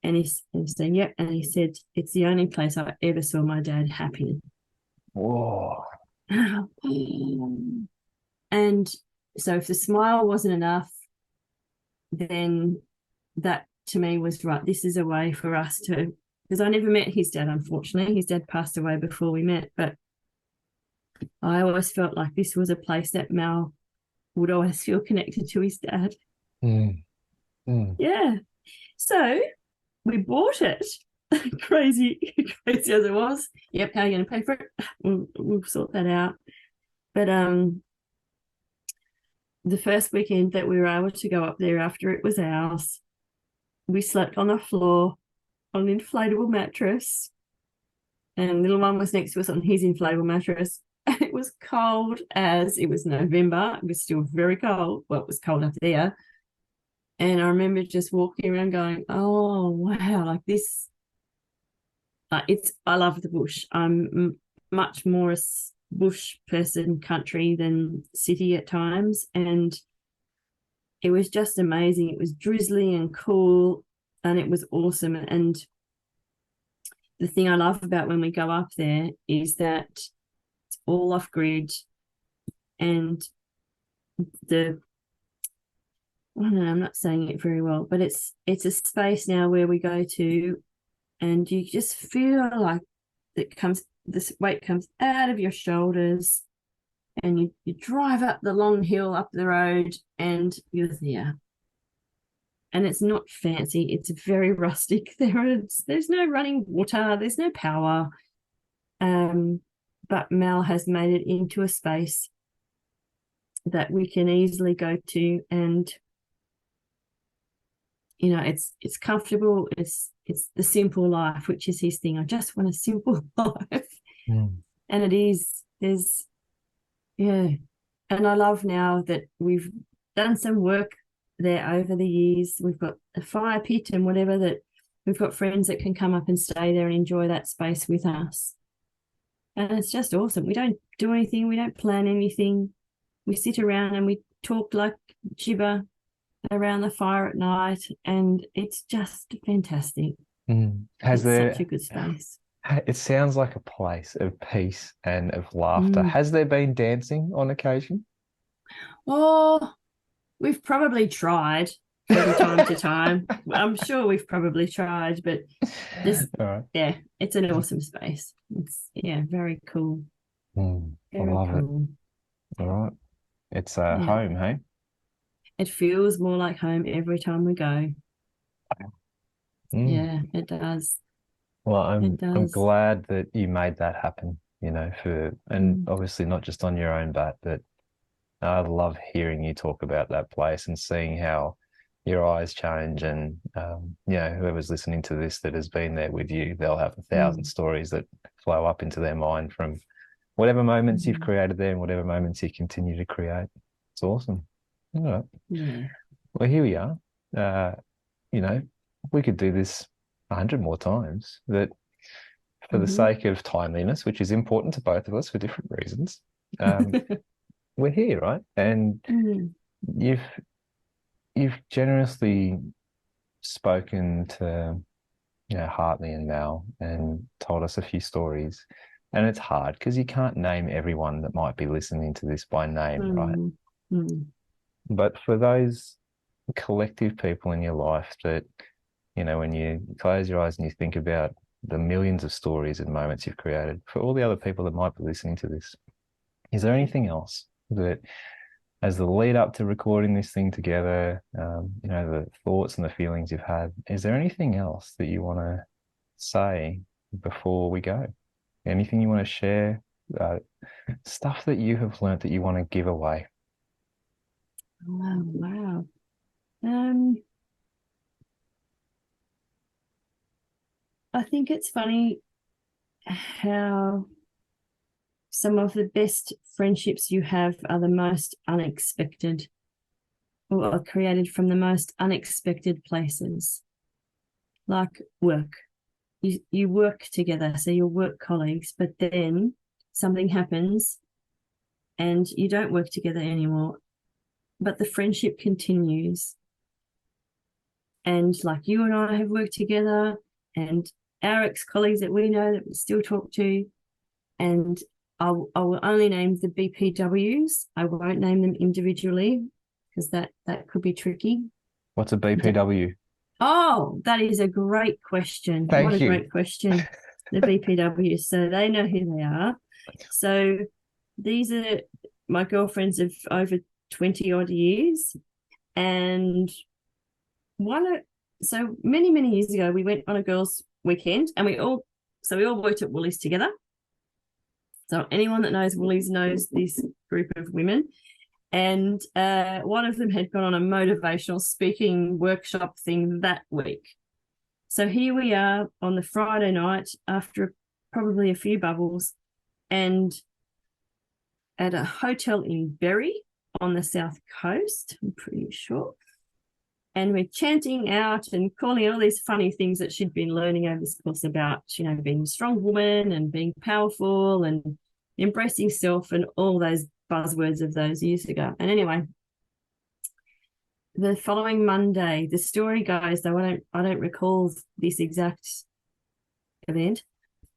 And he said, yep. And he said, it's the only place I ever saw my dad happy. Whoa. And so if the smile wasn't enough, then that to me was right. This is a way for us to, because I never met his dad, unfortunately. His dad passed away before we met, but I always felt like this was a place that Mal would always feel connected to his dad. Yeah. So we bought it. crazy as it was. Yep, how are you going to pay for it? We'll sort that out. But the first weekend that we were able to go up there after it was ours, we slept on the floor on an inflatable mattress, and little one was next to us on his inflatable mattress. It was cold as it was November. It was still very cold. Well, it was cold up there. And I remember just walking around going, oh, wow, like this. I love the bush. I'm much more a bush person, country, than city at times. And it was just amazing. It was drizzly and cool, and it was awesome. And the thing I love about when we go up there is that it's all off grid, and I don't know, I'm not saying it very well, but it's a space now where we go to, and you just feel like this weight comes out of your shoulders, and you drive up the long hill, up the road, and you're there. And it's not fancy. It's very rustic. There's no running water. There's no power. But Mel has made it into a space that we can easily go to, and it's comfortable. It's the simple life, which is his thing. I just want a simple life. And it is. And I love now that we've done some work there over the years. We've got a fire pit and whatever, that we've got friends that can come up and stay there and enjoy that space with us. And it's just awesome. We don't do anything. We don't plan anything. We sit around and we talk like gibber around the fire at night, and it's just fantastic. Such a good space. It sounds like a place of peace and of laughter. Has there been dancing on occasion? Oh, we've probably tried from time to time. I'm sure we've probably tried, but it's an awesome space. It's very cool. I love it. All right. It's home, hey? It feels more like home every time we go. Yeah, it does. Well, I'm glad that you made that happen, and obviously not just on your own bat, but I love hearing you talk about that place and seeing how your eyes change, and whoever's listening to this that has been there with you, they'll have 1,000 stories that flow up into their mind from whatever moments you've created there and whatever moments you continue to create. It's awesome. All right. Yeah. Well, here we are. You know, we could do this 100 more times, but for the sake of timeliness, which is important to both of us for different reasons, we're here, right? And you've generously spoken to, Hartley and Mal and told us a few stories. And it's hard because you can't name everyone that might be listening to this by name, right? But for those collective people in your life that, when you close your eyes and you think about the millions of stories and moments you've created, for all the other people that might be listening to this, is there anything else that, as the lead up to recording this thing together, the thoughts and the feelings you've had, is there anything else that you want to say before we go? Anything you want to share? Stuff that you have learnt that you want to give away? Wow. I think it's funny how some of the best friendships you have are the most unexpected, or are created from the most unexpected places, like work. You work together, so you're work colleagues, but then something happens and you don't work together anymore, but the friendship continues. And like you and I have worked together, and our ex-colleagues that we know that we still talk to, and I will only name the BPWs. I won't name them individually because that could be tricky. What's a BPW? Oh, that is a great question. Thank what you. a great question. The BPWs. So they know who they are. So these are my girlfriends of over 20 odd years. And so many, many years ago, we went on a girls' weekend and we all worked at Woolies together. So anyone that knows Woolies knows this group of women. And one of them had gone on a motivational speaking workshop thing that week. So here we are on the Friday night after probably a few bubbles, and at a hotel in Berry on the south coast, I'm pretty sure. And we're chanting out and calling all these funny things that she'd been learning over this course about, being a strong woman and being powerful and embracing self and all those buzzwords of those years ago. And anyway, the following Monday, the story goes, though I don't recall this exact event,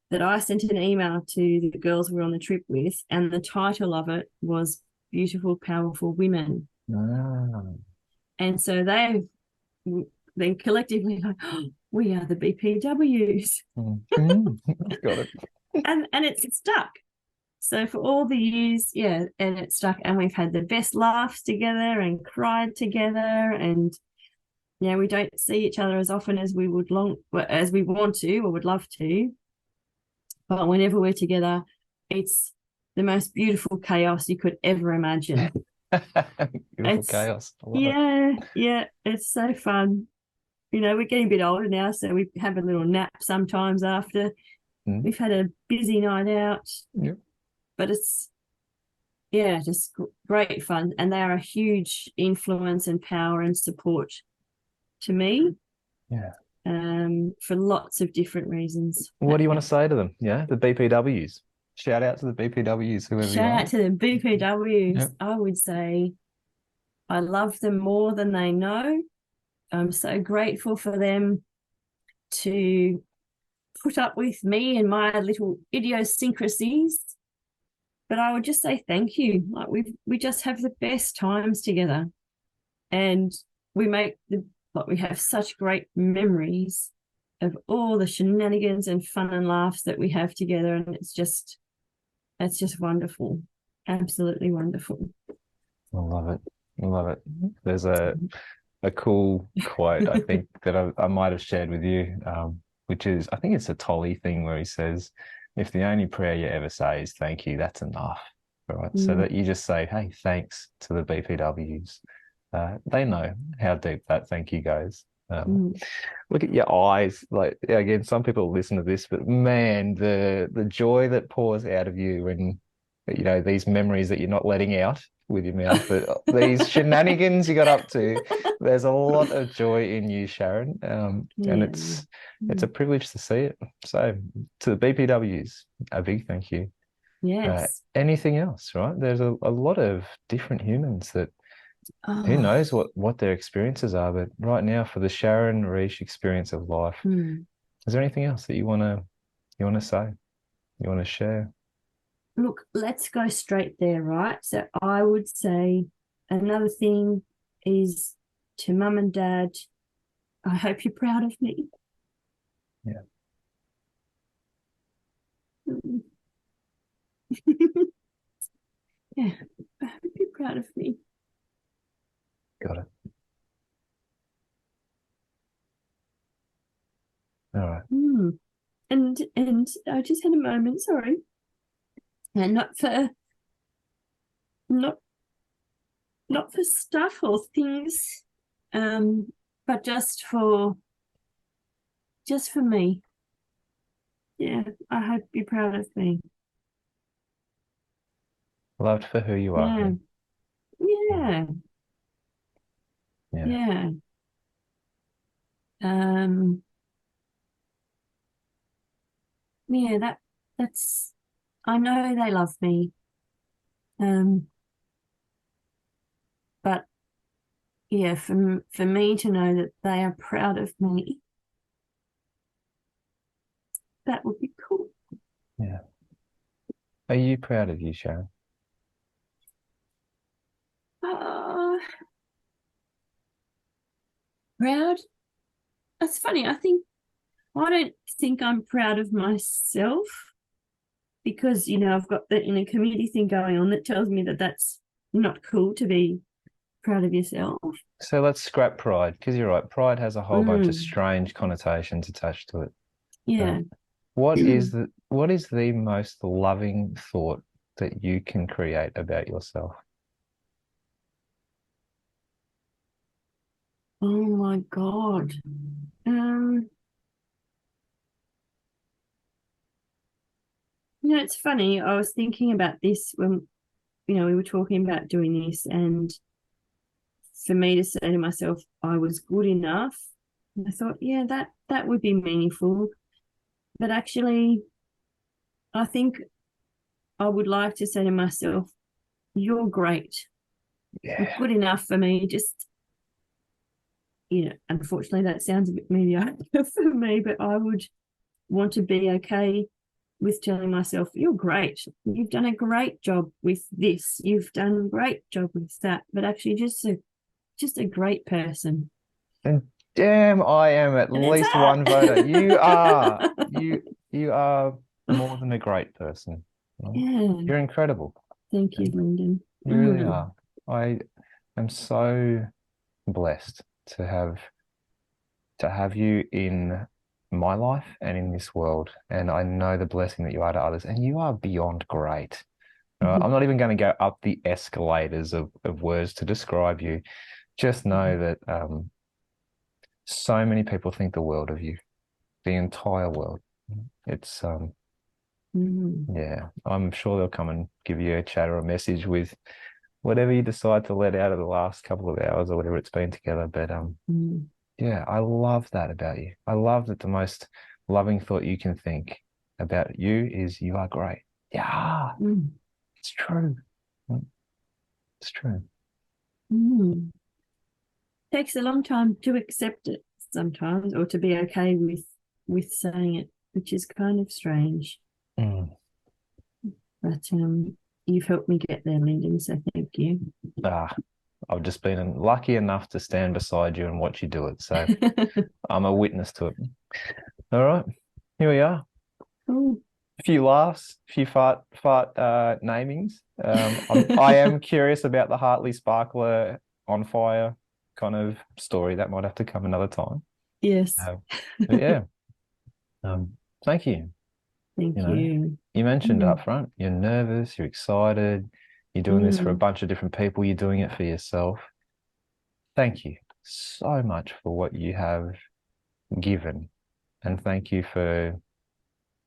that I sent an email to the girls we were on the trip with, and the title of it was Beautiful, Powerful Women. And so they then collectively like, oh, we are the BPWs. Got it. and it's stuck. So for all the years, and it's stuck. And we've had the best laughs together and cried together. And we don't see each other as often as we want to or would love to. But whenever we're together, it's the most beautiful chaos you could ever imagine. Beautiful chaos. I love it. Yeah, it's so fun. We're getting a bit older now, so we have a little nap sometimes after we've had a busy night out. Yep. But it's, just great fun. And they are a huge influence and power and support to me. Yeah. For lots of different reasons. What do you want to say to them? Yeah, the BPWs. Shout out to the BPWs, whoever you are. Shout out to the BPWs. Yep. I would say I love them more than they know. I'm so grateful for them to put up with me and my little idiosyncrasies. But I would just say thank you. Like we just have the best times together, and we have such great memories of all the shenanigans and fun and laughs that we have together, and it's just wonderful, absolutely wonderful. I love it. There's a cool quote I think that I might have shared with you, which is, I think it's a Tolly thing where he says, if the only prayer you ever say is thank you, that's enough, right? So that you just say, hey, thanks to the BPWs. They know how deep that thank you goes. Look at your eyes. Like, again, some people listen to this, but man, the joy that pours out of you when you know, these memories that you're not letting out with your mouth, but these shenanigans you got up to. There's a lot of joy in you, Sharon, and Yeah. it's a privilege to see it. So to the BPWs, a big thank you. Yes. Anything else, right? There's a lot of different humans that who knows what their experiences are, but right now for the Sharon Rech experience of life, is there anything else that you wanna say? You want to share? Look, let's go straight there, right? So I would say another thing is to mum and dad, I hope you're proud of me. Yeah. Yeah, I hope you're proud of me. Got it. All right. And I just had a moment, sorry. And not for stuff or things, but just for me. Yeah, I hope you're proud of me. Loved for who you are. Yeah. Yeah, that's I know they love me. But yeah, for me to know that they are proud of me, that would be cool. Yeah. Are you proud of you, Sharon? Proud? That's funny. I don't think I'm proud of myself because, I've got the inner community thing going on that tells me that that's not cool to be proud of yourself. So let's scrap pride, because you're right. Pride has a whole bunch of strange connotations attached to it. Yeah. What is the most loving thought that you can create about yourself? Oh my God. It's funny. I was thinking about this when, we were talking about doing this, and for me to say to myself, I was good enough. And I thought, yeah, that would be meaningful. But actually, I think I would like to say to myself, you're great. Yeah. You're good enough for me. Just, unfortunately, that sounds a bit mediocre for me, but I would want to be okay with telling myself, you're great. You've done a great job with this. You've done a great job with that. But actually, just a great person. And damn, I am at least one voter. You are more than a great person. Yeah. You're incredible. Thank you, Lynden. You really are. I am so blessed to have you in my life and in this world. And I know the blessing that you are to others. And you are beyond great. I'm not even going to go up the escalators of words to describe you. Just know that so many people think the world of you, the entire world. It's yeah, I'm sure they'll come and give you a chat or a message with whatever you decide to let out of the last couple of hours or whatever it's been together. But yeah, I love that about you. I love that the most loving thought you can think about you is you are great. Yeah, it's true. It's true. Takes a long time to accept it sometimes, or to be okay with saying it, which is kind of strange. But you've helped me get there, Lynden, so thank you. I've just been lucky enough to stand beside you and watch you do it. So I'm a witness to it. All right, here we are. Cool. A few laughs, a few fart namings. I am curious about the Hartley Sparkler on fire kind of story. That might have to come another time. Yes. But yeah. Thank you. Thank you. You mentioned up front, you're nervous, you're excited, you're doing this for a bunch of different people, you're doing it for yourself. Thank you so much for what you have given, and thank you for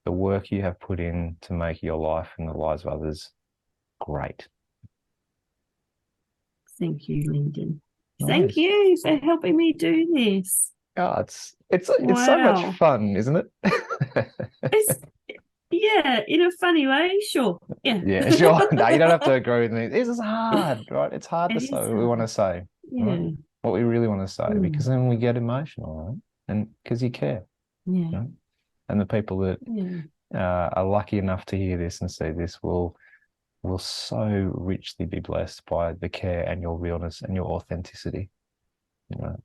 the work you have put in to make your life and the lives of others Great. Thank you, Lynden. Nice. Thank you for helping me do this. Oh, it's so much Wow. fun, isn't it? It's, yeah, in a funny way, sure. Yeah. Yeah, sure. No, you don't have to agree with me. This is hard, right? It's hard It to is say what we want to hard. say, Yeah. right? What we really want to say, because Mm. then we get emotional, right? And because you care, Yeah. right? And the people that Yeah. are lucky enough to hear this and see this will so richly be blessed by the care and your realness and your authenticity. You know,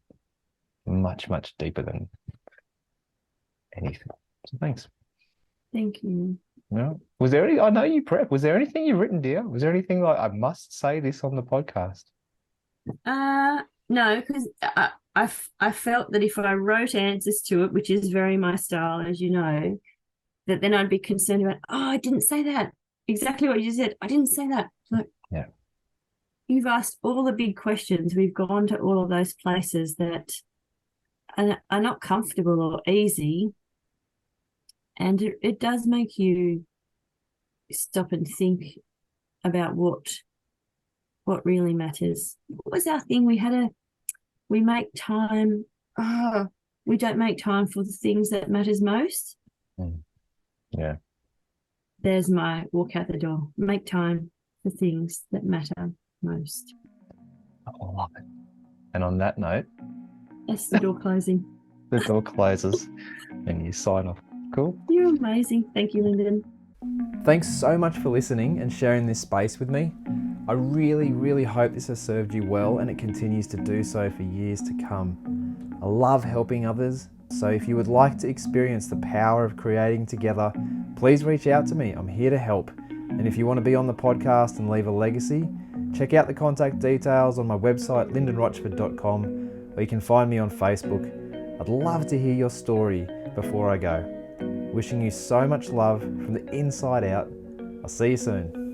much, much deeper than anything. So thanks. Thank you. No, was there any? I know you prep. Was there anything you've written down? Was there anything like I must say this on the podcast? No, because I felt that if I wrote answers to it, which is very my style, as you know, that then I'd be concerned about, oh, I didn't say that. Exactly what you said. I didn't say that. Like, Yeah. You've asked all the big questions. We've gone to all of those places that are not comfortable or easy. And it does make you stop and think about what really matters. What was our thing? We make time. We don't make time for the things that matters most. Yeah. There's my walk out the door. Make time for things that matter most. I love it. And on that note, That's the door closing. the door closes and you sign off. Cool. You're amazing. Thank you, Lynden. Thanks so much for listening and sharing this space with me. I really, really hope this has served you well and it continues to do so for years to come. I love helping others, so if you would like to experience the power of creating together, please reach out to me. I'm here to help. And if you want to be on the podcast and leave a legacy, check out the contact details on my website, lyndenrochford.com, or you can find me on Facebook. I'd love to hear your story before I go. Wishing you so much love from the inside out. I'll see you soon.